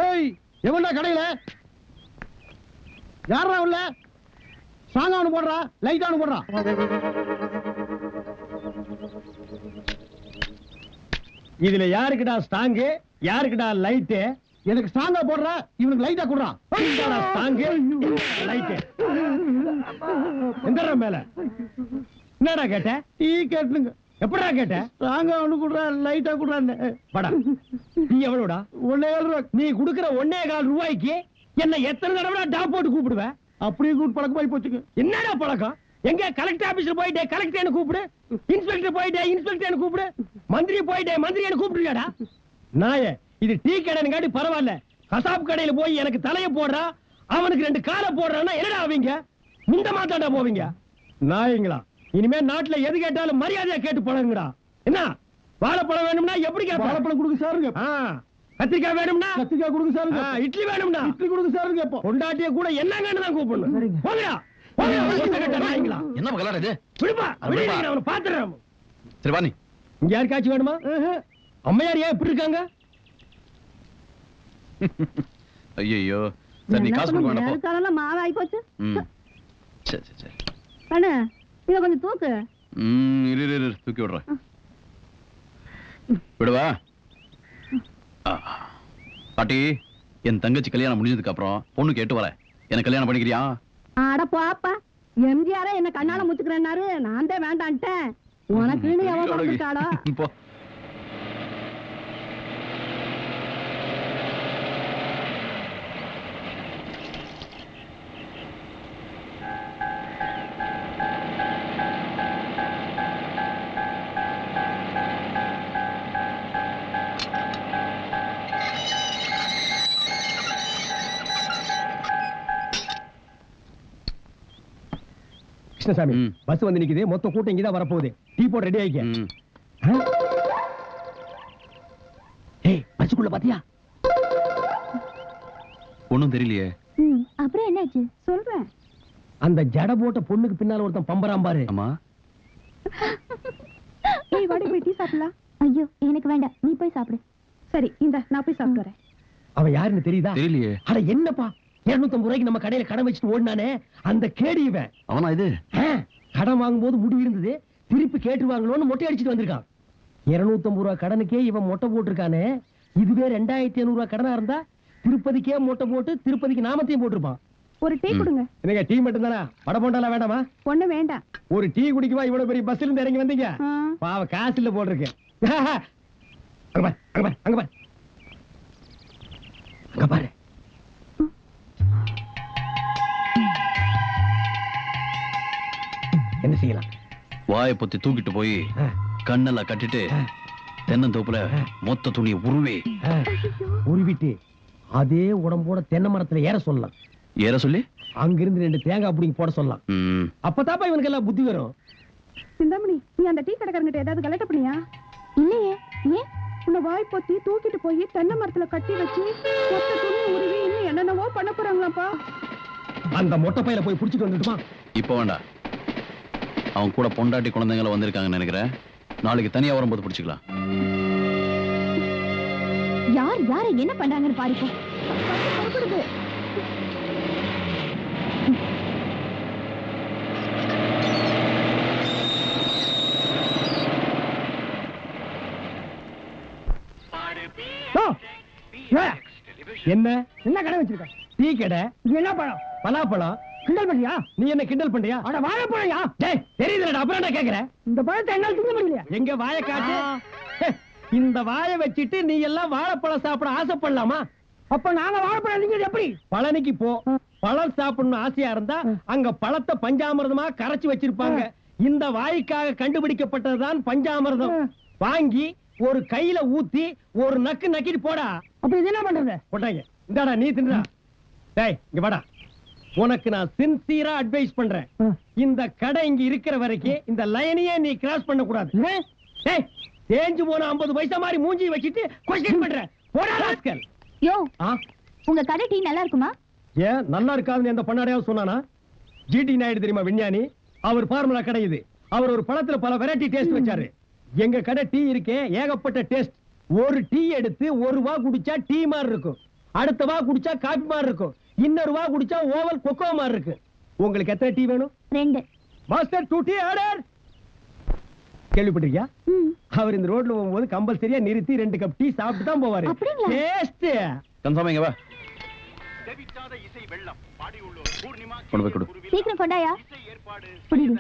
ஏய் எவன்டா கடையில யாரா உள்ள சாங்கானு போடுறா லைட்டானு போடுறா இதுல யாருக்குடா ஸ்டாங்கு யாருக்குடா லைட்டு எனக்கு ஸ்டாங்கா போடுறா இவனுக்கு லைட்டா குடுறா ஸ்டாங்கு லைட்டு எந்த மேல என்னடா கேட்ட டீ கேட்டுங்க எப்படா கேட்ட ஸ்ட்ராங்கா ஒண்ணு குடுறா லைட்டா குடுறான்னு படா நீ எவ்வளவுடா 1.5 ரூபா நீ குடுக்குற 1.25 ரூபாய்க்கு என்ன எத்தனை தடவை டாப் போட்டு கூப்பிடுவ அப்படியே கூப்பிட்டு பழக்கமாயி போச்சுங்க என்னடா பழக்கம் எங்க கலெக்டர் ஆபீஸ்ல போயிட்டே கலெக்டர் கூப்பிடு இன்ஸ்பெக்டர் போயிட்டே இன்ஸ்பெக்டர் கூப்பிடு மந்திரி போயிட்டே மந்திரி கூப்பிடுறியாடா நாயே இது டீ கடைன்னு காட்டி பரவாயில்ல கசாப் கடையில போய் எனக்கு தலைய போடுறா அவனுக்கு 2 காலை போடுறான்னா என்னடா ஆவீங்க முந்த மாத்தாண்டா போவீங்க நாயங்களா இனிமே நாட்டுல எது கேட்டாலும் மரியாதையா கேட்டு பழகுங்கடா என்ன வாழைப்பழம் வேணும்னா எப்படி வாழைப்பழம் கொடுங்க சாருங்க கத்திரிக்காய் வேணும்னா கத்திரிக்காய் கொடுங்க சாருங்க இட்லி வேணும்னா இட்லி கொடுங்க சாருங்க இப்போ கொண்டாட்டிய கூட என்னங்கன்னு தான் கூப்பிடணும் போங்கடா என்ன மகளா இது விடுப்பா அவனை பாத்துறேன் சரி வா நீ இங்க யாருக்காச்சும் வேணுமா அம்மையார் ஏன் இப்படி இருக்காங்க ஐயோ சரி நீ காசு கொடுக்க வேண்டாம் காலல மாவாய் போச்சு சரி சரி சரி அண்ணா இத கொஞ்சம் தூக்கு இரு தூக்கி விடுறேன் விடுவா பாட்டி என் தங்கச்சி கல்யாணம் முடிஞ்சதுக்கு அப்புறம் பொண்ணு கேட்டு வரேன் என்ன கல்யாணம் பண்ணிக்கிறியா அட போப்பா எம்ஜிஆரே என்ன கண்ணால முச்சுக்கிறேன்னாரு நான் தான் வேண்டான்ட்டேன் உனக்குன்னு எவன் கொடுத்துட்டாளோ போ கிருஷ்ணசாமி பஸ் வந்து நிக்குது மொத்த கூட்டம் இங்கதான் வரப்போகுது டீ போட ரெடி ஆயிக்க ஏய் பஸ்ஸுக்குள்ள பாத்தியா ஒண்ணும் தெரியலையே அப்புறம் என்னாச்சு சொல்றேன் அந்த ஜட போட்ட பொண்ணுக்கு பின்னால ஒருத்தன் பம்பராம் பாரு அம்மா ஏய் வாடி போய் டீ சாப்பிடலாம் ஐயோ எனக்கு வேண்டாம் நீ போய் சாப்பிடு சரி இந்த நான் போய் சாப்பிடுறேன் அவன் யாருன்னு தெரியுதா தெரியலையே அட என்னப்பா 250 ரூபாய்க்கு நம்ம கடையில கடன் வச்சுட்டு ஓடினானே அந்த கேடி இவன் அவனா இது கடன் வாங்கும்போது முடிவு இருந்தது திருப்பி கேட்டுவாங்களோன்னு மொட்டை அடிச்சுட்டு வந்திருக்கான் 250 ரூபாய் கடனுக்கே இவன் மொட்டை போட்டிருக்கானே இதுவே 2500 ரூபாய் கடனா இருந்தா திருப்பதிக்கே மொட்டை போட்டு திருப்பதிக்கு நாமத்தையும் போட்டிருப்பான் ஒரு டீ கொடுங்க என்னங்க டீ மட்டும் தானா வடை போண்டாலாம் வேண்டாமா ஒண்ணு வேண்டாம் ஒரு டீ குடிக்கவா இவ்வளவு பெரிய பஸ்ல இருந்து இறங்கி வந்தீங்க பாவ காசு இல்ல போட்டிருக்கு அங்க பாரு அங்க பாரு என்ன செய்யலாம் வாயை பொத்தி தூக்கிட்டு போய் கண்ணெல்லாம் கட்டிட்டு தென்னந்தோப்புல மொத்த துணியை உருவிட்டு அதே உடம்போட தென்னை மரத்துல ஏற சொல்லலாம் ஏற சொல்லி அங்கிருந்து 2 தேங்காய் பிடிங்கி போட சொல்லலாம் அப்பதாப்பா இவனுக்கு எல்லாம் புத்தி வரும் சிந்தாமணி நீ அந்த டீ கடைக்காரங்கிட்ட ஏதாவது கலெக்ட் பண்ணியா இல்லையே ஏன் உன்னை வாய் பொத்தி தூக்கிட்டு போய் தென்னை மரத்துல கட்டி வச்சு மொத்த துணி உருவி இன்னும் என்னென்னவோ பண்ண போறாங்களாப்பா அந்த மொட்டை பையில போய் புடிச்சிட்டு வந்துட்டுமா இப்ப வேண்டாம் அவன் கூட பொண்டாட்டி குழந்தைங்கள வந்திருக்காங்கன்னு நினைக்கிறேன் நாளைக்கு தனியா வரும்போது பிடிச்சிக்கலாம் யார் யாரை என்ன பண்றாங்கன்னு பாருப்போம் என்ன என்ன கடை வச்சிருக்க டீ கடை என்ன பழம் பலாப்பழம் கிண்டல் பண்ணியா நீ என்ன கிண்டல் பண்றியா அட வாழைப்பழம்யா டேய் தெரியுதுடா அப்புறம் என்ன கேக்குற இந்த பழத்தை என்னால திங்க முடியல எங்க வாயை காட்டு இந்த வாயை வச்சிட்டு நீ எல்லாம் வாழைப்பழம் சாப்பிட ஆசைப்படலாமா அப்ப நாங்க வாழைப்பழம் நீங்க எப்படி பழனிக்கு போ பழம் சாப்பிடணும் ஆசையா இருந்தா அங்க பழத்தை பஞ்சாமிர்தமா கரைச்சு வச்சிருப்பாங்க இந்த வாய்க்காக கண்டுபிடிக்கப்பட்டதுதான் பஞ்சாமிர்தம் வாங்கி ஒரு கையில ஊத்தி ஒரு நக்கு நக்கிட்டு போடா அப்ப இது என்ன பண்றது போட்டாங்க இந்தாடா நீ தின்றா டேய் இங்க வாடா உனக்கு நான் சின்சியரா அட்வைஸ் பண்றேன் இந்த கடை இங்க இருக்கிற வரைக்கும் இந்த லைனையே நீ கிராஸ் பண்ண கூடாது டேய் தேஞ்சு போன 50 பைசா மாதிரி மூஞ்சி வச்சிட்டு क्वेश्चन பண்ற போடா ராஸ்கல் யோ உங்க கடை டீ நல்லா இருக்குமா ஏன் நல்லா இருக்காதுன்னு எந்த பண்ணாடையாவது சொன்னானா ஜிடி நாயுடு தெரியுமா விஞ்ஞானி அவர் ஃபார்முலா கடை இது அவர் ஒரு பழத்துல பல வெரைட்டி டேஸ்ட் வச்சாரு எங்க கடை டீ இருக்கே ஏகப்பட்ட டேஸ்ட் ஒரு டீ எடுத்து 1 ரூபா குடிச்சா டீ மாதிரி இருக்கும் அடுத்த வா குடிச்சா காபி மாதிரி இருக்கும், இன்னொரு வா குடிச்சா ஓவல் கொக்கோ மாதிரி இருக்கு. உங்களுக்கு எத்தனை டீ வேணும்? 2. Master 2 tea order. கேள்விப்பட்டிருக்கியா? அவர் இந்த ரோட்ல போகும்போது கம்பல்சரியா நிறுத்தி 2 கப் டீ சாப்பிட்டு தான் போவாரு. டேஸ்ட் கன்ஃபார்ம் இங்க வா. கொண்டு போய் கொடு. சீக்கிரம் கொண்டாயா. புரியுது.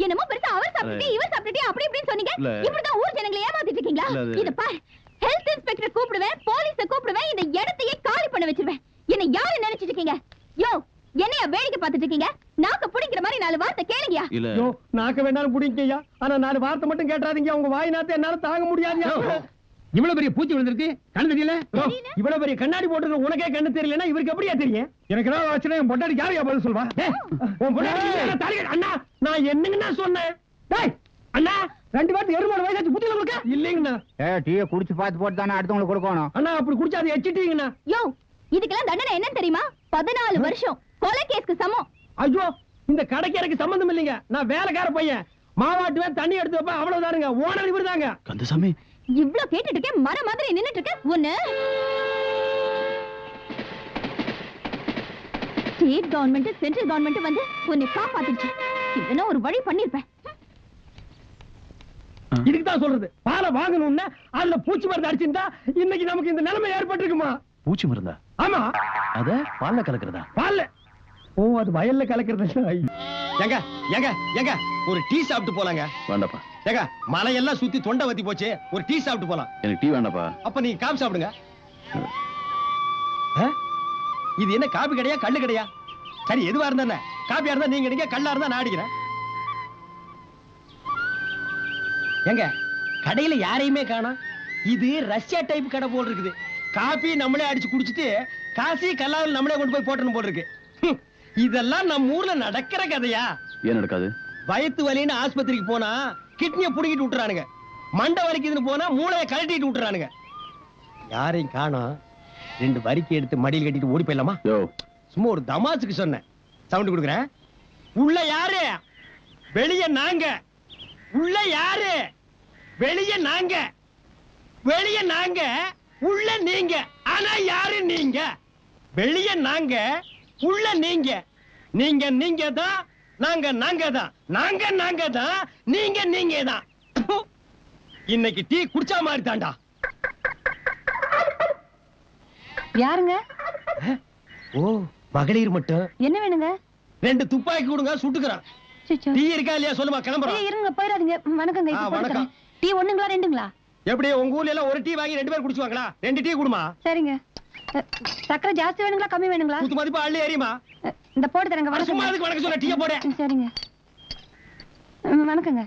என்னமோ பெருசா அவர் சாப்பிட்டு இவர் சாப்பிட்டு அப்படி இப்படின்னு சொன்னீங்க. இப்படிதான் ஊர் ஜனங்களை ஏமாத்திட்டு இருக்கீங்களா? இத பாரு, ஹெல்த் இன்ஸ்பெக்டர் கூப்பிடுவேன், போலீஸ கூப்பிடுவேன், இந்த இடத்தையே காலி பண்ண வச்சிருவேன். என்ன யாரு நினைச்சிட்டு இருக்கீங்க? யோ, என்னைய வேடிக்கை பார்த்துட்டு இருக்கீங்க? நாக்க புடிங்கிற மாதிரி 4 வார்த்தை கேளுங்கயா. யோ, நாக்க வேண்டாம் புடிங்கய்யா, ஆனா 4 வார்த்தை மட்டும் கேட்றாதீங்க. உங்க வாய் நாத்த என்னால தாங்க முடியாதுயா. இவ்வளவு பெரிய பூச்சி விழுந்திருக்கு, கண்ணு தெரியல? இவ்வளவு பெரிய கண்ணாடி போட்டு உனக்கே கண்ணு தெரியலன்னா இவருக்கு எப்படியா தெரியும்? எனக்கு ஏதாவது ஆச்சுன்னா என் பொண்டாடி யாரையா பதில் சொல்வா? உன் பொண்டாடி அண்ணா, நான் என்னங்கண்ணா சொன்னேன்? டேய் அண்ணா, 2 பேருக்கு 7 வயசாச்சு, புத்தியில கொடுக்க இல்லைங்கண்ணா. டீயை குடிச்சு பார்த்து போட்டு தானே அடுத்தவங்களுக்கு கொடுக்கணும். அண்ணா அப்படி குடிச்சா அதை எச்சிட்டீங்கண்ணா. யோ, இதுக்கெல்லாம் தண்டனை என்னன்னு தெரியுமா? 14 வருஷம் கொலை கேஸ்க்கு சமம். ஐயோ, இந்த கடைக்கு எனக்கு சம்பந்தம் இல்லைங்க. நான் வேலைக்கார பையன், மாவாட்டுவேன், தண்ணி எடுத்து வைப்பேன், அவ்வளவுதானுங்க. ஓனர் இவரு தாங்க. கந்தசாமி, இவ்ளோ கேட்டுட்டு இருக்கேன், மர மாதிரி நின்னுட்டு இருக்க. ஒண்ணு ஸ்டேட் கவர்மெண்ட் சென்ட்ரல் கவர்மெண்ட் வந்து உன்னை காப்பாத்திடுச்சு. இதனா ஒரு வழி பண்ணிருப்பேன். இதுக்கு தான் சொல்றது, பாலை வாங்கணும்னா அதுல பூச்சி மருந்து அடிச்சிருந்தா இன்னைக்கு நமக்கு இந்த நிலைமை ஏற்பட்டிருக்குமா? பூச்சி மருந்தா? ஆமா, அத பால்ல கலக்குறதா? பால்ல. ஓ, அது வயல்ல கலக்கிறது. ஏங்க ஏங்க ஏங்க, ஒரு டீ சாப்பிட்டு போலாங்க. வேண்டாப்பா. ஏங்க, மலையெல்லாம் சுத்தி தொண்டை வத்தி போச்சு, ஒரு டீ சாப்பிட்டு போலாம். எனக்கு டீ வேண்டாப்பா. அப்ப நீங்க காபி சாப்பிடுங்க. இது என்ன காபி கடையா கல்லு கடையா? சரி, எதுவா இருந்தா காபியா இருந்தா நீங்க எடுங்க, கல்லா இருந்தா நான் அடிக்கிறேன். எங்க கடையில யாரையுமே காணோம். இது ரஷ்யா டைப் கடை போல் இருக்குது. காபி நம்மளே அடிச்சு குடிச்சிட்டு காசி கல்லாவில் நம்மளே கொண்டு போய் போட்டணும் போல் இருக்கு. இதெல்லாம் நம்ம ஊர்ல நடக்கிற கதையா? ஏன் நடக்காது? வயிற்று வலின்னு ஆஸ்பத்திரிக்கு போனா கிட்னியை புடுங்கிட்டு விட்டுறானுங்க, மண்டை வலிக்குதுன்னு போனா மூளையை கழட்டிட்டு விட்டுறானுங்க. யாரையும் காணோம். 2 வரிக்கை எடுத்து மடியில் கட்டிட்டு ஓடி போயிடலாமா? சும்மா ஒரு தமாசுக்கு சொன்னேன். சவுண்ட் கொடுக்குறேன். உள்ள யாரு? வெளிய நாங்க. உள்ள யாரு? வெளிய நாங்க. வெளிய நாங்க, உள்ள நீங்க. ஆனா யாரு நீங்க? வெளிய நாங்க, உள்ள நீங்க. நீங்க நீங்க தான், நாங்க நாங்க தான், நாங்க நாங்க தான், நீங்க நீங்க தான். இன்னைக்கு டீ குடிச்சா மாதிரி தாண்டா. யாருங்க? ஓ, மகளிர் மட்டும். என்ன வேணுங்க? 2 துப்பாக்கி கொடுங்க, சுட்டுக்கிறான். டீ இருக்கா இல்லையா சொல்லுமா, கிளம்புறோம். இருங்க, போயிடாதீங்க. வணக்கங்க. வணக்கம். டீ 1ங்களா 2ங்களா? எப்படி உங்க ஊர்ல எல்லாம் ஒரு டீ வாங்கி 2 பேர் குடிச்சுவாங்களா? 2 டீ குடுமா. சரிங்க. சக்கரை ஜாஸ்தி வேணுங்களா கம்மி வேணுங்களா? குத்து மதிப்பா அள்ளி ஏறிமா. இந்த போட்டு தரங்க. வணக்கம். சும்மா அதுக்கு வணக்கம் சொல்ல, டீயை போடு. சரிங்க. வணக்கங்க.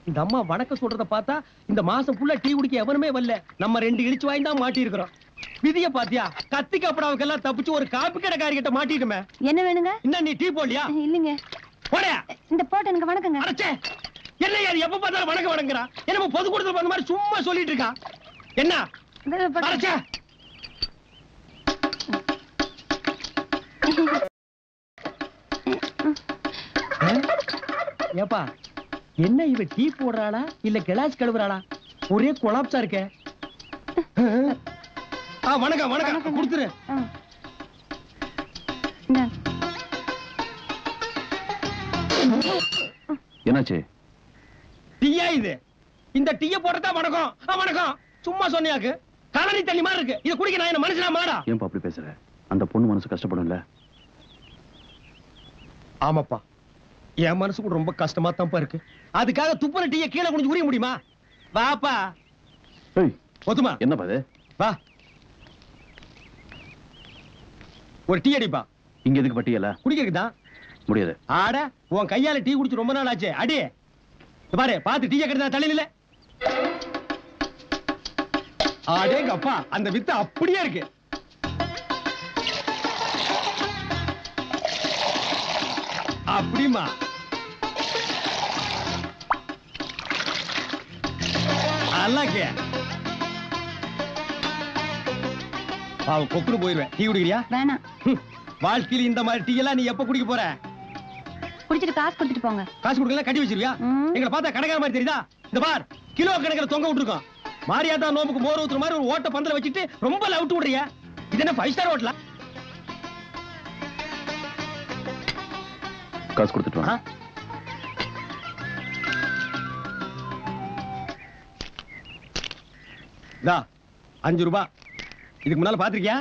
இந்த அம்மா வணக்கம் சொல்றத பார்த்தா இந்த மாசம் ஃபுல்லா டீ குடிக்க எவனுமே வரல. நம்ம 2 இழிச்சு வாங்கி தான் மாட்டி இருக்கிறோம். விதிய பாத்தியா? கத்தி கப்படாவுக்கெல்லாம் தப்பிச்சு ஒரு காப்பி கடைக்காரி கிட்ட மாட்டிட்டுமே. என்ன வேணுங்க? இன்னும் நீ டீ போடலையா? இல்லைங்க. போடா. இந்த போட்டு எனக்கு வணக்கங்க. அடச்சே, என்ன யார் எப்ப பார்த்தாலும் வணக்கம் வணங்குறா? என்னமோ பொது கூட்டத்துல வந்த மாதிரி சும்மா சொல்லிட்டு இருக்கா. என்ன அடச்சே? ஏப்பா, என்ன இவ டீ போடுறாளா இல்ல கிளாஸ் கழுவுறாளா? ஒரே கொலாப்ஸா இருக்கே. வணக்கம் வணக்கம், கொடுத்துரு. என்னாச்சு? டீயா இது? இந்த டீய போடுறதா வணக்கம்? வணக்கம் சும்மா சொன்னியாக்கு. கலனி தண்ணி மாதிரி இருக்கு. இத குடிக்க நான் என்ன மனுஷனா மாடா? ஏன்பா அப்படி பேசுற? அந்த பொண்ணு மனசு கஷ்டப்படும்ல. ஆமாப்பா, என் மனசு கூட ரொம்ப கஷ்டமா தான்ப்பா இருக்கு. அதுக்காக துப்புன டீய கீழே குனிஞ்சு உரிய முடியுமா? வாப்பா. ஒத்துமா? என்னப்பா இது? வா, ஒரு டீ அடிப்பா. இங்க எதுக்கு பட்டியல? குடிக்கிறதுதான். முடியாது. ஆட, உன் கையால டீ குடிச்சு ரொம்ப நாள் ஆச்சு. அடி பாரு, பாத்து டீய கெடுத்தா தலையில. ஆடேங்க அப்பா, அந்த வித்து அப்படியே இருக்கு. அப்படிமா அல்லாக்கே அவன் கொக்குன்னு போயிருவேன். டீ குடிக்கிறியா? வேணாம். வாழ்க்கையில இந்த மாதிரி டீ எல்லாம் நீ எப்ப குடிக்க போற? குடிச்சிட்டு காசு கொடுத்துட்டு போங்க. காசு கொடுக்கல கட்டி வச்சிருவியா? எங்களை பார்த்தா கடைக்கார மாதிரி தெரியுதா? இந்த பார் கிலோ கணக்கில் தொங்க விட்டுருக்கோம். மாரியாதா நோம்புக்கு மோர் ஊத்துற மாதிரி ஒரு ஓட்ட பந்தல வச்சுட்டு ரொம்ப லவுட் விடுறிய. இது என்ன 5 ஸ்டார் ஹோட்டலா? காசு கொடுத்துட்டு வா. இதா 5 ரூபாய். இதுக்கு முன்னால பாத்திருக்கியா?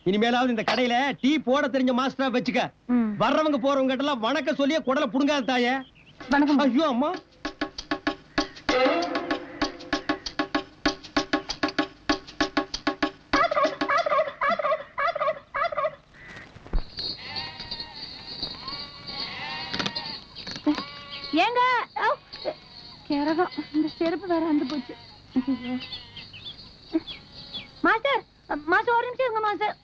இனிமேலாவது இந்த கடையில டீ போட தெரிஞ்ச மாஸ்டரா வச்சுக்க. வர்றவங்க போறவங்க கிட்ட எல்லாம் வணக்கம் சொல்லியே குடல புடுங்காத தாயே. வணக்கம். ஐயோ அம்மா. ஏங்க கேரகம் இந்த செருப்பு வேற வந்து போச்சு. மாஸ்டர் மாஸ்டர் ஒரு நிமிஷம் இருங்க மாஸ்டர்.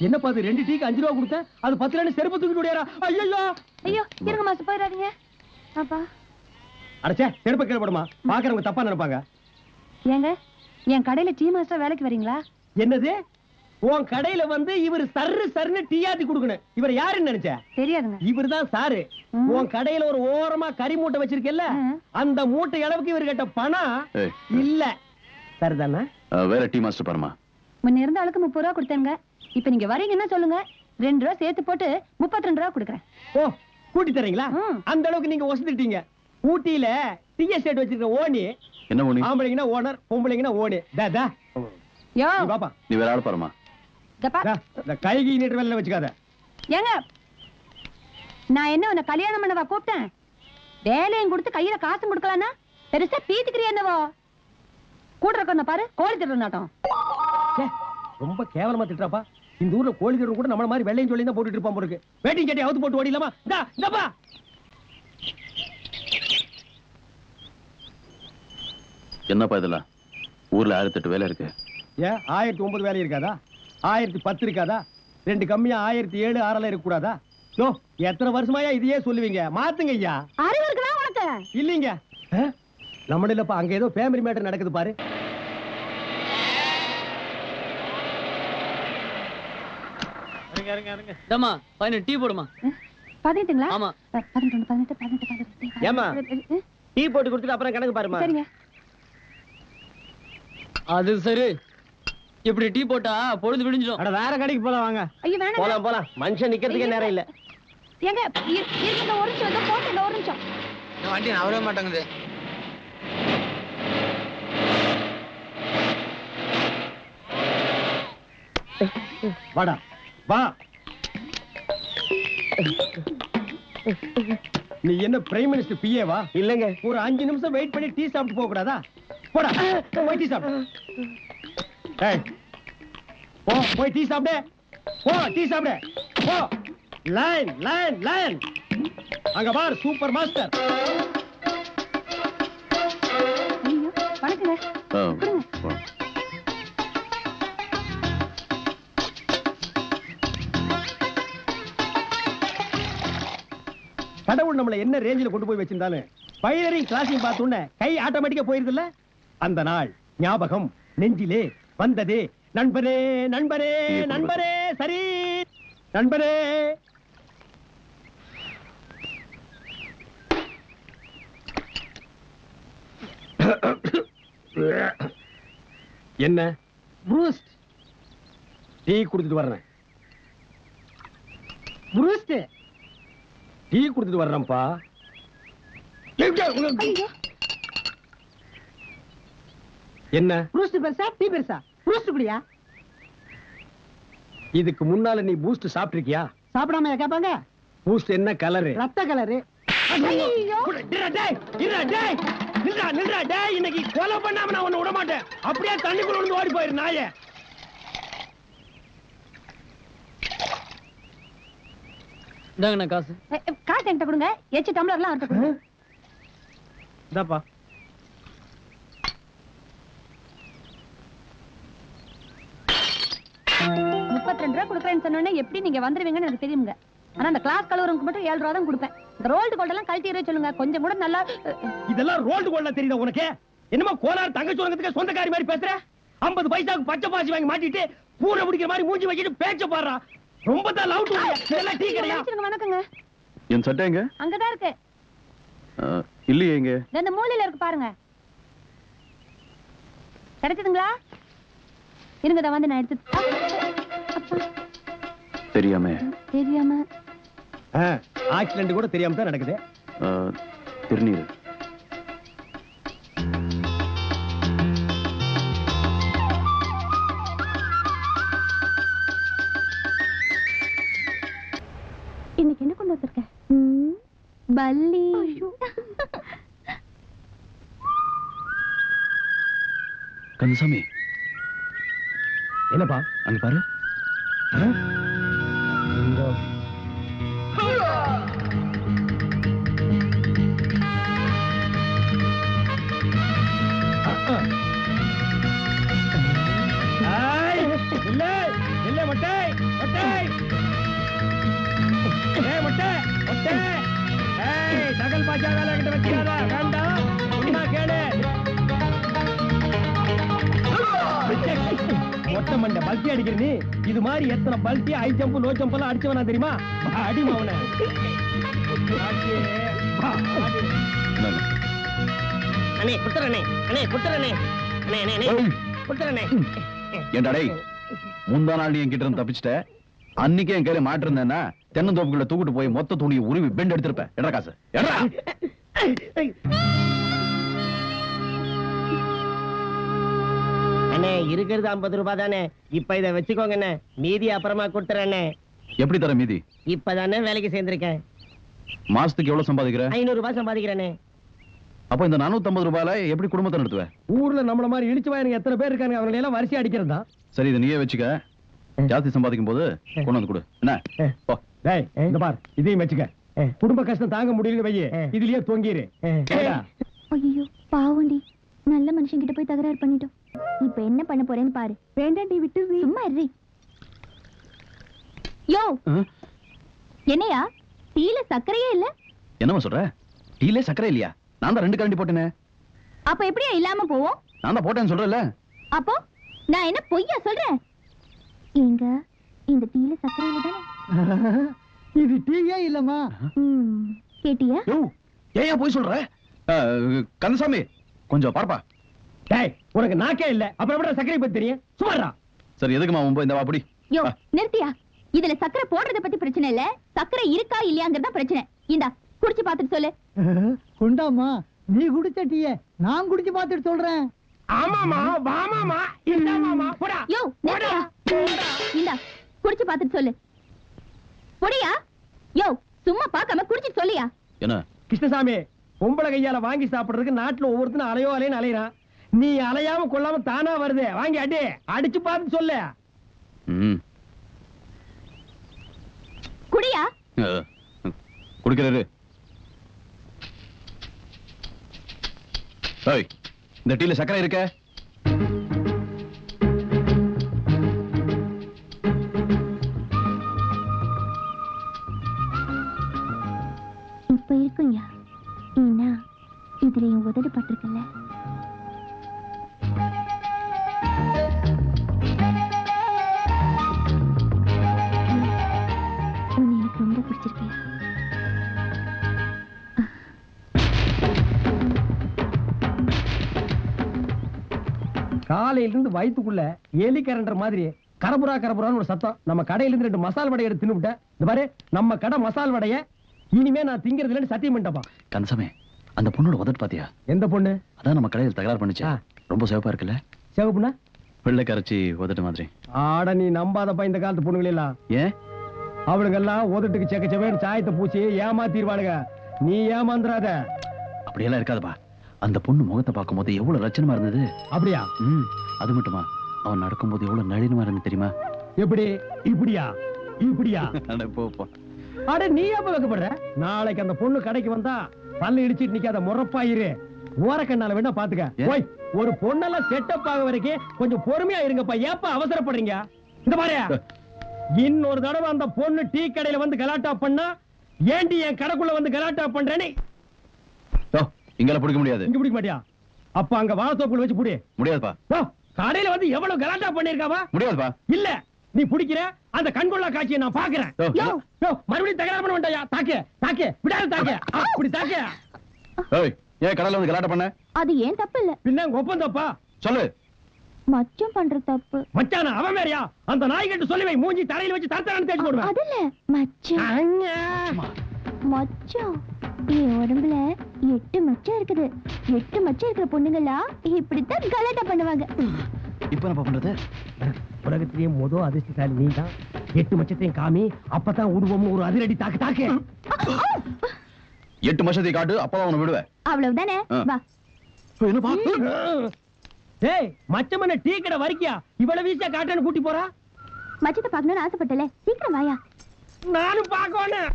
என்ன பாத்து 2 டீக்கு 5 ரூபாய் கொடுத்தேன். அது 10 ரூபாய் செருப்பு தூக்கிட்டு ஓடியாரா? ஐயோ ஐயோ இருங்க மாஸ்டர் போயிடாதீங்க. அப்பா அடச்சே செருப்பு கீழ போடுமா. பாக்குறவங்க தப்பா நினைப்பாங்க. ஏங்க என் கடையில டீ மாஸ்டர் வேலைக்கு வரீங்களா? என்னது? உன் கடையில வந்து இவர் சர்ன்னு டீ ஆத்தி குடுக்கணும். இவர் யாருன்னு நினைச்ச? தெரியாதுங்க. இவர்தான் சாரு. உன் கடையில ஒரு ஓரமா கறி மூட்டை வச்சிருக்கல, அந்த மூட்டை அளவுக்கு இவர் கிட்ட பணம் இல்ல. சரிதானே? வேற டீ மாஸ்டர் பாருமா. முன்ன இருந்த ஆளுக்கு 30 ரூபா கொடுத்தேங்க. இப்ப நீங்க வரீங்கன்னா சொல்லுங்க, 2 ரூபா சேர்த்து போட்டு 32 ரூபா கொடுக்குறேன். ஓ கூட்டி தரீங்களா? அந்த அளவுக்கு நீங்க வசதிட்டீங்க. ஊட்டியில டீ எஸ்டேட் வச்சிருக்க ஓனி. என்ன ஓனி? ஆம்பளைங்கன்னா ஓனர், பொம்பளைங்கன்னா ஓனி. டா யோ பாப்பா நீ வேற ஆள் பாருமா. இந்த கைகி நீட்டு வேலையில வச்சுக்காத. ஏங்க நான் என்ன உன்னை கல்யாணம் பண்ணவா கூப்பிட்டேன்? வேலையும் கொடுத்து கையில காசும் கொடுக்கலான்னா பெருசா பீத்துக்கிறியா என்னவோ? கூட இருக்க பாரு கோழி திட்டுற நாட்டம். ரொம்ப கேவலமா திட்டுறாப்பா. இந்த ஊர்ல கோழி திட்டு கூட நம்மள மாதிரி வெள்ளையும் சொல்லி தான் போட்டுட்டு இருப்பான் போருக்கு. வேட்டிங் கேட்டி அவுத்து போட்டு ஓடிலாமா? இந்தப்பா என்னப்பா இதெல்லாம்? ஊர்ல 1008 வேலை இருக்கு. ஏன் 1009 வேலை இருக்காதா? 1010 இருக்காதா? 2 கம்மியா 1007 6 இருக்க கூடாதா? யோ எத்தனை வருஷமாயா இதையே சொல்லுவீங்க? மாத்துங்க ஐயா. அறிவு இருக்குதா உனக்கு? இல்லீங்க. நம்ம இல்லப்பா, அங்க ஏதோ ஃபேமிலி மேட்டர் நடக்குது பாரு. டமா பையனை டீ போடுமா. 18ங்களா? ஆமா. 18 18 18. ஏமா டீ போட்டு கொடுத்துட்டு அப்புறம் கணக்கு பாருமா. சரிங்க. அது சரி. இப்படி டீ போட்டா பொழுது விடிஞ்சிடும். அட வேற கடைக்கு போலாம் வாங்க. ஐயோ வேணாம். போலாம். மனுஷன் நிக்கிறதுக்கே நேரம் இல்ல. ஏங்க இருங்க ஒரு நிமிஷம் போட்டு ஒரு நிமிஷம். இந்த வண்டி நவரவே மாட்டேங்குது. வாடா வா. நீ என்ன பிரைம் மினிஸ்டர் பிஏ வா? இல்லங்க. ஒரு 5 நிமிஷம் வெயிட் பண்ணி டீ சாப்பிட்டு போக கூடாதா? போடா போய் டீ சாப்பிடு. ஏய் போ போய் டீ சாப்பிடு. போ டீ சாப்பிடு. போ. லைன். அங்க பார் சூப்பர் மாஸ்டர். ஐயோ வணக்கங்க. கடவுள் நம்மள என்ன ரேஞ்சில கொண்டு போய் வச்சிருந்தாலும் பைலரிங் கிளாஸையும் பார்த்தோன்னே கை ஆட்டோமேட்டிக்கா போயிருதுல்ல. அந்த நாள் ஞாபகம் நெஞ்சிலே வந்ததே. நண்பரே நண்பரே நண்பரே சரி நண்பரே. என்ன ப்ரூஸ்ட் டீ குடுத்துட்டு வர்றேன். ப்ரூஸ்ட் டீ குடுத்துட்டு வர்றேன்ப்பா. என்ன ப்ரூஸ்ட் பெருசா டீ பெருசா? ப்ரூஸ்ட் குடியா. இதுக்கு முன்னால நீ பூஸ்ட் சாப்பிட்டிருக்கியா? சாப்பிடாம கேட்பாங்க. பூஸ்ட் என்ன கலரு? ரத்த கலரு. இன்னைக்கு கொலை பண்ணாம நான் உன்னை விட மாட்டேன். அப்படியே தண்ணிக்குள்ள விழுந்து ஓடி போயிரு நாயே. இந்தாங்கண்ணா காசு. காசு என்கிட்ட கொடுங்க. எச்சு டம்ளர்லாம் அவர்கிட்ட கொடுங்க. இந்தாப்பா. $32 கொடுக்குறேன்னு சொன்னோன்னே எப்படி நீங்க வந்துருவீங்கன்னு எனக்கு தெரியுங்க. ஆனா அந்த கிளாஸ் கலவருக்கு மட்டும் 7 ரூபா தான் கொடுப்பேன். இந்த ரோல்டு கோல்ட் எல்லாம் கழட்டிடுற சொல்லுங்க, கொஞ்சம் கூட நல்லா. இதெல்லாம் ரோல்டு கோல்டா தெரியுதா உனக்கு? என்னமா கோலார் தங்கச்சி உலகத்துக்கு சொந்தக்காரி மாதிரி பேசுற? 50 பைசாவுக்கு பச்சை பாசி வாங்கி மாட்டிட்டு பூனை பிடிக்கிற மாதிரி மூஞ்சி வச்சிட்டு பேச்ச பாடுறா. ரொம்ப தான் லவ் டு. இதெல்லாம் டீ கடையா? வணக்கங்க. என் சட்டை எங்க? அங்கதான் இருக்கு. இல்லையே எங்க? இந்த மூலையில இருக்கு பாருங்க. கிடைச்சதுங்களா? இருங்க தான் வந்து நான் எடுத்து. தெரியாம ஆக்சிடென்ட் கூட தெரியாம தான் நடக்குது. திருநீர். இன்னைக்கு என்ன கொண்டு வந்திருக்க? பல்லி. கந்தசாமி என்னப்பா அங்க பாரு. தகல் பாஜா வேலை கிட்ட வச்சிடாத. வேண்டாம், உண்மை கேளு. மொட்டை மண்டை பல்ட்டி அடிக்கிற நீ இது மாதிரி எத்தனை பல்ட்டி ஹை ஜம்ப் லோ ஜம்ப் எல்லாம் அடிச்சவனா தெரியுமா? அடிமா அவனை. அண்ணே குடுத்துறனே, அண்ணே குடுத்துறனே, அண்ணே அண்ணே அண்ணே குடுத்துறனே. ஏன்டா டேய், முந்தா நாள் நீ என்கிட்ட இருந்து தப்பிச்சிட்ட. அன்னைக்கே என் கையில மாட்டிருந்தேன்னா தென்னந்தோப்புக்குள்ள தூக்கிட்டு போய் மொத்த துணியை உருவி பெண்ட் எடுத்திருப்பேன். எடா காசு எடா. அண்ணே இருக்கிறது 50 ரூபாய் தானே, இப்ப இத வச்சுக்கோங்க அண்ணே, மீதி அப்புறமா கொடுத்துறேன். எப்படி தர மீதி? இப்பதானே வேலைக்கு சேர்ந்திருக்கேன். மாசத்துக்கு எவ்வளவு சம்பாதிக்கிற? 500 ரூபாய் சம்பாதிக்கிறேனே. அப்ப இந்த 450 ரூபாயில எப்படி குடும்பத்தை நடத்துவ? ஊர்ல நம்மள மாதிரி இழிச்சு வாயனுங்க எத்தனை பேர் இருக்காங்க, அவங்களை எல்லாம் வரிசை அடிக்கிறதா. சரி, இதை நீயே வச்சுக்க. ஜாஸ்தி சம்பாதிக்கும் போது கொண்டு வந்து கொடு. என்ன போ. டேய் இந்த பார், இதையும் வச்சுக்க. குடும்ப கஷ்டம் தாங்க முடியல வையே, இதுலயே தொங்கிரு. ஐயோ பாவண்டி, நல்ல மனுஷன் கிட்ட போய் தகராறு பண்ணிட்டோம். இப்ப என்ன பண்ண போறேன்னு பாரு. வேண்டாண்டி விட்டு சும்மா இரு. யோ என்னையா டீல சர்க்கரையே இல்ல? என்னமா சொல்ற? டீலே சர்க்கரை இல்லையா? நான் தான் 2 கரண்டி போட்டேனே. அப்ப எப்படியா இல்லாம போவோம்? நான் தான் போட்டேன்னு சொல்றேன்ல. அப்போ நான் என்ன பொய்யா சொல்றேன்? எங்க இந்த டீல சர்க்கரை இல்ல தானே? இது டீயே இல்லம்மா. கேட்டியா? யோ ஏயா போய் சொல்ற? கந்தசாமி கொஞ்சம் பார்ப்பா. டேய் உனக்கு நாக்கே இல்ல, அப்புறம் எப்படி சர்க்கரை பத்தி தெரியும்? சும்மாடா. சரி எதுக்குமா உன் போய் இந்த வாப்படி. யோ நிறுத்தியா? இதுல சர்க்கரை போடுறத பத்தி பிரச்சனை இல்ல, சர்க்கரை இருக்கா இல்லையாங்கறத பிரச்சனை. இந்தா குடிச்சு பாத்துட்டு சொல்லு. கொண்டாமா, நீ குடிச்ச டீயே நான் குடிச்சு பாத்துட்டு சொல்றேன். ஆமாமா வாமாமா இந்தாமாமா போடா. யோ நிறுத்தியா? இந்தா குடிச்சு பாத்துட்டு சொல்லு. போடியா? யோ சும்மா பார்க்காம குடிச்சு சொல்லியா? என்ன கிருஷ்ணசாமி, பொம்பளை கையால வாங்கி சாப்பிடுறதுக்கு நாட்டுல ஒவ்வொருத்தனும் அலையோ அலைன்னு அலையறான். நீ அலையாம கொள்ளாம தானா வருது. வாங்கி அடி, அடிச்சு பார்த்து சொல்லு. குடியா? குடிக்கிறாரு. இந்த டீல சர்க்கரை இருக்க? இப்ப இருக்குயா, ஏன்னா இதுல என் உதடு பட்டிருக்கல. உன்னை எனக்கு ரொம்ப பிடிச்சிருக்கியா? காலையில இருந்து வயித்துக்குள்ள எலி கரண்டர் மாதிரி கரபுரா கரபுரான்னு ஒரு சத்தம். நம்ம கடையில இருந்து 2 மசால் வடை எடுத்து தின்னுட்டேன். இந்த பாரு, நம்ம கடை மசால் வடைய இனிமே நான் திங்கிறது இல்லன்னு சத்தியம் பண்ணிட்டப்பா. கந்தசாமி, அந்த பொண்ணோட உதட்டு பாத்தியா? எந்த பொண்ணு? அதான் நம்ம கடையில் தகராறு பண்ணுச்சு. ரொம்ப சிவப்பா இருக்குல்ல? சிவப்புனா வெள்ளை கரைச்சி உதட்டு மாதிரி. ஆட நீ நம்பாதப்பா இந்த காலத்து பொண்ணுங்கள எல்லாம். ஏன்? அவளுங்க எல்லாம் உதட்டுக்கு செக்க செவேன்னு சாயத்தை பூச்சி ஏமாத்திடுவானுங்க. நீ ஏமாந்துறாத. அப்படியெல்லாம் இருக்காதுப்பா. அந்த பொண்ணு முகத்தை பார்க்கும் போது எவ்வளவு லட்சணமா இருந்தது. அப்படியா? அது மட்டுமா, அவன் நடக்கும்போது எவ்வளவு நளினமா இருந்து தெரியுமா? எப்படி? இப்படியா? இப்படியா? போ. அட நீ எப்ப வைக்கப்படுற? நாளைக்கு அந்த பொண்ணு கடைக்கு வந்தா பல்ல இடிச்சிட்டு நிக்காத, முறப்பாயிரு. ஓரக்கண்ணால வேணா பாத்துக்க. போய் ஒரு பொண்ணெல்லாம் செட்டப் ஆக வரைக்கும் கொஞ்சம் பொறுமையா இருங்கப்பா. ஏப்பா அவசரப்படுறீங்க? இந்த மாதிரியா இன்னொரு தடவை அந்த பொண்ணு டீ கடையில வந்து கலாட்டா பண்ணா ஏண்டி என் கடைக்குள்ள வந்து கலாட்டா பண்றேன்னு இங்கெல்லாம் பிடிக்க முடியாது. இங்க பிடிக்க மாட்டியா? அப்ப அங்க வாழைத்தோப்புல வச்சு புடி. முடியாதுப்பா. கடையில வந்து எவ்வளவு கலாட்டா பண்ணிருக்காவா? முடியாதுப்பா. இல்ல நீ பிடிக்கிற அந்த கண்கொள்ளா காட்சியை நான் பாக்குறேன். மறுபடியும் தகராறு பண்ண வேண்டாயா? தாக்கு தாக்கு விடாத தாக்கு அப்படி தாக்கு. ஏன் கடையில வந்து கலாட்டா பண்ண? அது ஏன் தப்பு இல்ல. பின்ன ஒப்பம் தப்பா? சொல்லு. மச்சான் பண்ற தப்பு. மச்சானா? அவன் வேறயா? அந்த நாய் கிட்ட சொல்லி வை, மூஞ்சி தரையில வச்சு தரத்தரன்னு தேய்ச்சு போடுவேன். அது இல்ல மச்சான். மச்சான் என் உடம்புல 8 மச்சம் இருக்குது. 8 மச்சம் இருக்கிற பொண்ணுங்களா இப்படித்தான் கலாட்டா பண்ணுவாங்க. இப்ப என்ன பண்றது? உலகத்திலேயே மொத அதிர்ஷ்டசாலி நீ தான். 8 மச்சத்தையும் காமி, அப்பதான் உருவம்னு ஒரு அதிரடி தாக்கு தாக்கு. 8 மச்சத்தை காட்டு, அப்பதான் உன்னை விடுவேன். அவ்வளவுதானே? வா. என்னப்பா? டேய் மச்சம் என்ன டீ கடை வரிக்கியா? இவ்வளவு வீசா காட்டன்னு கூட்டி போறா? மச்சத்தை பார்க்கணும்னு ஆசைப்பட்டல, சீக்கிரம் வாயா. நானும் பார்க்கணும்.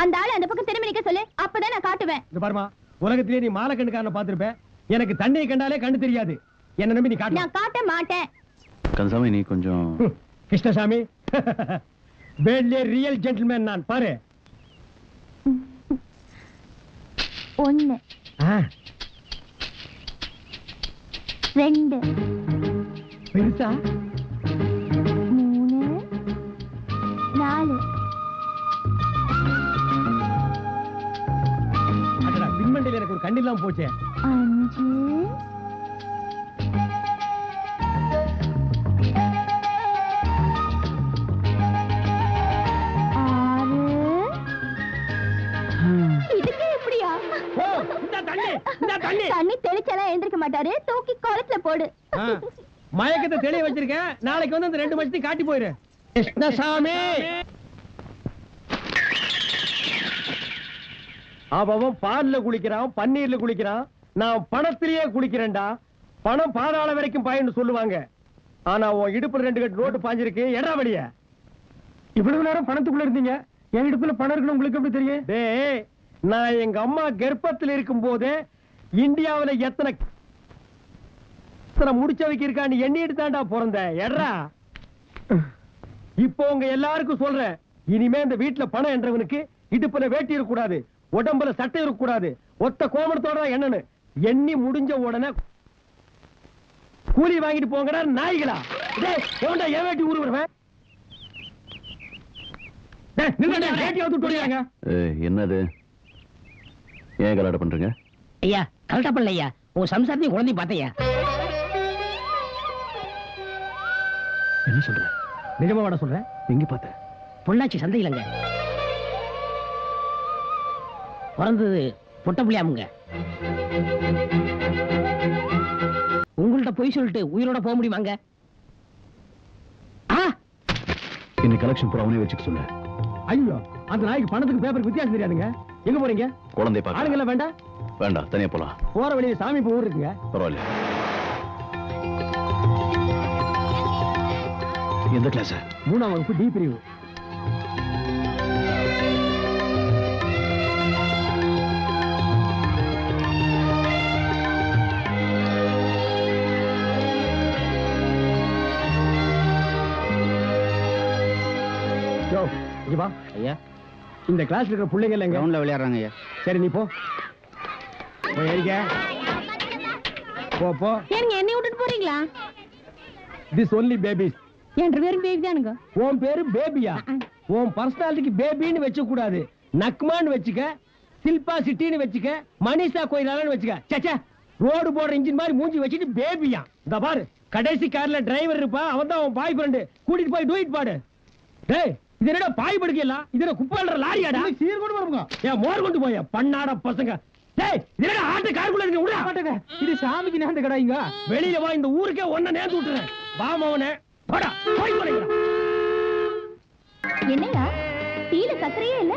அந்த ஆளு அந்த பக்கம் திரும்பி நிக்க சொல்லு, அப்பதான் நான் காட்டுவேன். இந்த பாருமா, உலகத்திலேயே நீ மாலை கண்ணுக்காரனை பார்த்திருப்ப. எனக்கு தண்ணியை கண்டாலே கண்ணு தெரியாது. என்ன நம்பி நீ காட்டு. நான் காட்ட மாட்டேன். கந்தசாமி நீ கொஞ்சம். கிருஷ்ணசாமி வேட்லே ரியல் ஜென்டில்மேன் நான். பாரு. 1 2 பெருசா 3 4. அடடா, பின்மண்டையில எனக்கு ஒரு கண்ணில்லாம் போச்சே. 5 தண்ணி தெளிச்சாலாம் எழுந்திருக்க மாட்டாரு. தூக்கி குளத்துல போடு. மயக்கத்தை தெளிய வச்சிருக்கேன். நாளைக்கு வந்து அந்த 2 மச்சத்தையும் காட்டி போயிரு. கிருஷ்ணசாமி அவன் பால்ல குளிக்கிறான், பன்னீர்ல குளிக்கிறான். நான் பணத்திலேயே குளிக்கிறேன்டா. பணம் பாதாள வரைக்கும் பாயின்னு சொல்லுவாங்க. ஆனா உன் இடுப்புல 2 கட்டு நோட்டு பாஞ்சிருக்கு. எடா வழிய இவ்வளவு நேரம் பணத்துக்குள்ள இருந்தீங்க. என் இடுப்புல பணம் இருக்குன்னு உங்களுக்கு எப்படி தெரியும்? டேய், நான் எங்க அம்மா கர்ப்பத்தில் இருக்கும் போதே இந்தியாவில எத்தனை முடிச்சவைக்கு இருக்கான்னு எண்ணிட்டு தாண்டா பிறந்த. எட்ரா. இப்போ உங்க எல்லாருக்கும் சொல்றேன், இனிமே இந்த வீட்டுல பணம் என்றவனுக்கு இடுப்புல வேட்டி இருக்கக்கூடாது, உடம்புல சட்டை இருக்கக்கூடாது. ஒத்த கோமணத்தோட என்னன்னு எண்ணி முடிஞ்ச உடனே கூலி வாங்கிட்டு போங்கடா நாய்களா. டேய், எவன்டா என் வேட்டி ஊருவன்? என்னது? ஏன் கலாட்டா பண்றீங்க? ஐயா கலாட்டா பண்ணல ஐயா, உங்க சம்சாரத்தையும் குழந்தையும் பார்த்தையா. என்ன சொல்ற? நிஜமா வாட சொல்றேன். எங்க பார்த்த? பொள்ளாச்சி சந்தையிலங்க. பிறந்தது பொட்ட புள்ளியாமுங்க. உங்கள்ட்ட போய் சொல்லிட்டு உயிரோட போக முடியுமாங்க? இன்னைக்கு கலெக்ஷன் பூரா அவனே வச்சுக்க சொல்ல. ஐயோ, அந்த நாய்க்கு பணத்துக்கு பேப்பருக்கு வித்தியாசம் தெரியாதுங்க. எங்க போறீங்க? குழந்தை பார்க்க. ஆளுங்கள வேண்டாம். வேண்டாம், தனியா போலாம். போற வழியில சாமி ஊர் இருக்குங்க. பரவாயில்ல. எந்த கிளாஸ்? 3ஆம் வகுப்பு டி பிரிவு. ஐயா இந்த கிளாஸ்ல இருக்கிற பிள்ளைங்க எல்லாம் கிரவுண்ட்ல விளையாடுறாங்க ஐயா. சரி நீ போ. போ போ. ஏங்க என்னை விட்டுட்டு போறீங்களா? This only babies. என் பேரும் பேபி தானுங்க. உன் பேரு பேபியா? உன் பர்சனாலிட்டிக்கு பேபின்னு வச்சுக்க கூடாது. நக்மான்னு வச்சுக்க, சில்பா சிட்டின்னு வச்சுக்க, மனிஷா கோயிலான்னு வச்சுக்க. சச்சா, ரோடு போடுற இன்ஜின் மாதிரி மூஞ்சி வச்சுட்டு பேபியா? இந்த பாரு, கடைசி கார்ல டிரைவர் இருப்பா, அவன் தான் உன் பாய் ஃப்ரெண்டு. கூட்டிட்டு போய் டூயிட் பாடு. டேய், இது என்னடா பாய் படுக்கலாம்? இது என்ன குப்பைன்ற லாரியாடா? சீர் கொண்டு போறோம். ஏன் மோர் கொண்டு போய் பண்ணாட பசங்க. டேய், இது என்னடா ஆட்டு காருக்குள்ள இருக்கு? உள்ள ஆட்டங்க. இது சாமிக்கு நேர்ந்த கடைங்க. வெளியில வா, இந்த ஊருக்கே ஒன்ன நேர்ந்து விட்டுறேன். வா மவனே, போடா. போய் போறீங்க. என்னையா டீல சக்கரையே இல்ல?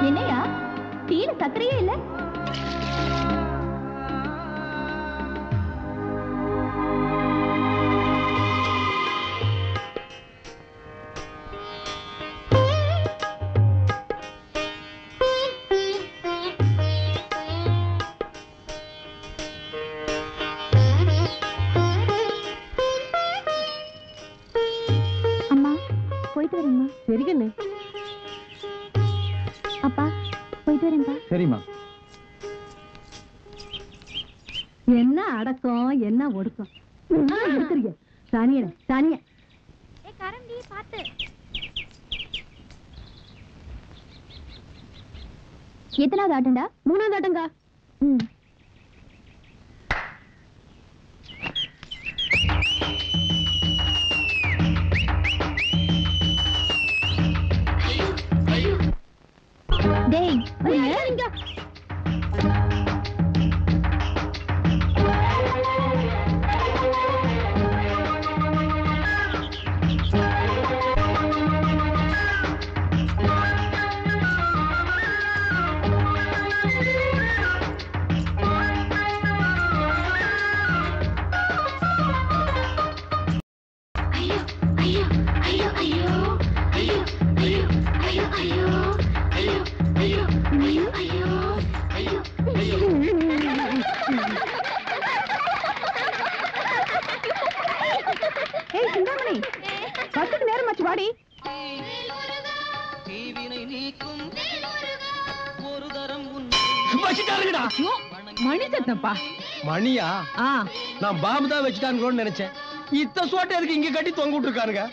என்னையா டீல சக்கரையே இல்ல? என்ன அடக்கம் என்ன ஒடுக்கம் இருக்கிறீங்க சானிய கரண்டி பாத்து. எத்தனாவது ஆட்டண்டா? 3வது ஆட்டங்க. டேய் இங்க ஏய் சிந்தாமணி, பஸ்ஸுக்கு நேரமாச்சு வாடி. வச்சிட்டாருங்கடா. மணி சத்தப்பா. மணியா? நான் பாம்பு தான் வச்சுட்டானுங்களோன்னு நினைச்சேன். இத்த சோட்டை எதுக்கு இங்க கட்டி தொங்க விட்டுருக்கானுங்க?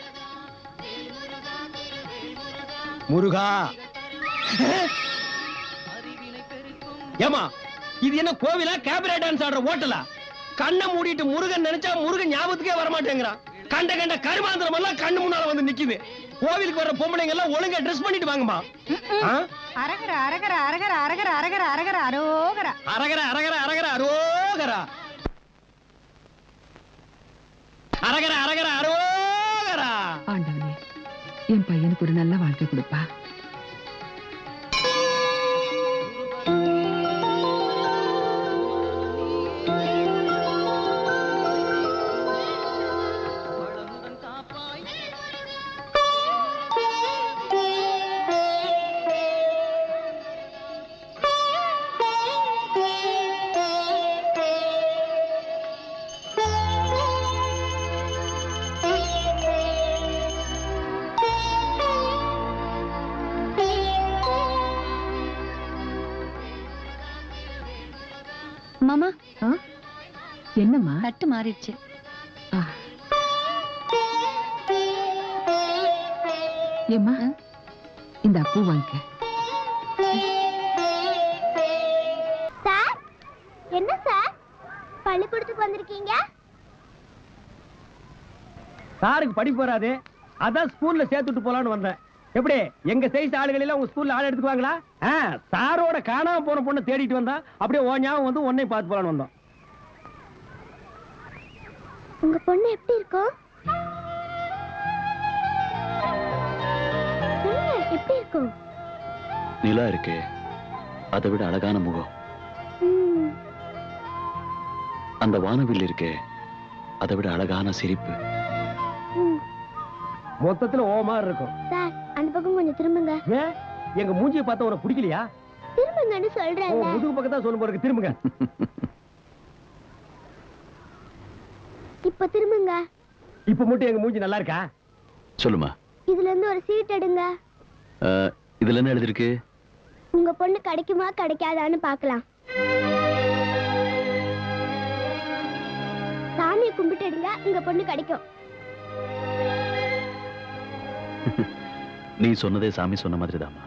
முருகா. ஏமா இது என்ன கோவிலா கேபரே டான்ஸ் ஆடுற ஹோட்டலா? கண்ணை மூடிட்டு முருகன் நினைச்சா முருகன் ஞாபகத்துக்கே வரமாட்டேங்கிறான். கண்ட கண்ட கருமாந்திரம் எல்லாம் கண்ணு முன்னால வந்து நிக்குது. கோவிலுக்கு வர்ற பொம்பளைங்க எல்லாம் ஒழுங்கா ட்ரெஸ் பண்ணிட்டு வாங்கம்மா. அரகர அரகர அரகர அரகர அரகர அரகர அரோகர அரகர அரகர அரகர அரோகரா அரகர அரகர அரோகரா. ஆண்டவனே, என் பையனுக்கு ஒரு நல்ல வாழ்க்கை கொடுப்பா. மாமா, என்னம்மா? தட்டு மாறிடுச்சு. ஏம்மா, இந்த பூ வாங்கிக்க. சார், என்ன சார் பள்ளிக்கூடத்துக்கு வந்திருக்கீங்க? சாருக்கு படிப்பு வராது, அதான் ஸ்கூல்ல சேர்த்துட்டு போலான்னு வந்தேன். எப்படி எங்க சைஸ் ஆளுகள் எல்லாம் உங்க ஸ்கூல்ல ஆள் எடுத்துக்குவாங்களா? சாரோட காணாம போன பொண்ணை தேடிட்டு வந்தா அப்படியே ஓ ஞாபகம் வந்து உன்னை பார்த்து போலான்னு வந்தோம். உங்க பொண்ணு எப்படி இருக்கும்? எப்படி இருக்கும்? நிலா இருக்கே, அதை விட அழகான முகம். அந்த வானவில் இருக்கே, அதை விட அழகான சிரிப்பு. மொத்தத்துல ஓ மாதிரி இருக்கும். சார், அந்த பக்கம் கொஞ்சம் திரும்புங்க. ஏன் எங்க மூஞ்சியை பார்த்தா உனக்கு பிடிக்கலையா? திரும்புங்கன்னு சொல்றேன். முதுகு பக்கம் தான் சொல்லும் போறதுக்கு திரும்புங்க. இப்ப திரும்புங்க. இப்ப மட்டும் எங்க மூஞ்சி நல்லா இருக்கா? சொல்லுமா. இதுல இருந்து ஒரு சீட் எடுங்க. இதுல என்ன எழுதிருக்கு? உங்க பொண்ணு கிடைக்குமா கிடைக்காதான்னு பார்க்கலாம். சாமியை கும்பிட்டு எடுங்க, உங்க பொண்ணு கிடைக்கும். நீ சொன்னதே சாமி சொன்ன மாதிரி தாமா.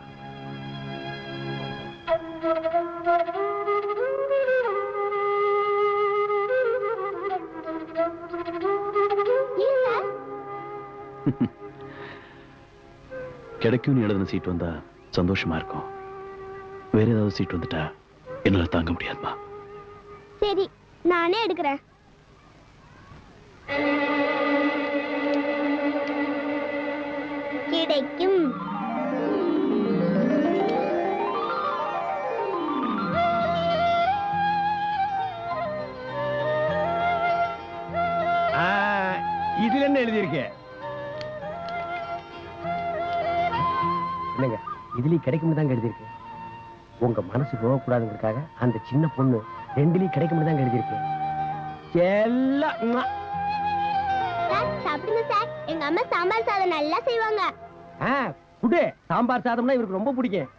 கிடைக்கும்னு எழுதின சீட் வந்தா சந்தோஷமா இருக்கும். வேற ஏதாவது சீட் வந்துட்டா என்னால தாங்க முடியாதுமா. சரி, நானே எடுக்கிறேன். கிடைக்கும். இதுல என்ன எழுதியிருக்கு? என்னங்க இதுலயும் கிடைக்கும் தான் எழுதியிருக்கு. உங்க மனசு போகக்கூடாதுங்கிறதுக்காக அந்த சின்ன பொண்ணு ரெண்டுலயும் கிடைக்கும் தான் எழுதியிருக்கு. சாப்பிடுங்க சார், எங்க அம்மா சாம்பார் சாதம் நல்லா செய்வாங்க. குடு, சாம்பார் சாதம்னா இவருக்கு ரொம்ப பிடிக்கும்.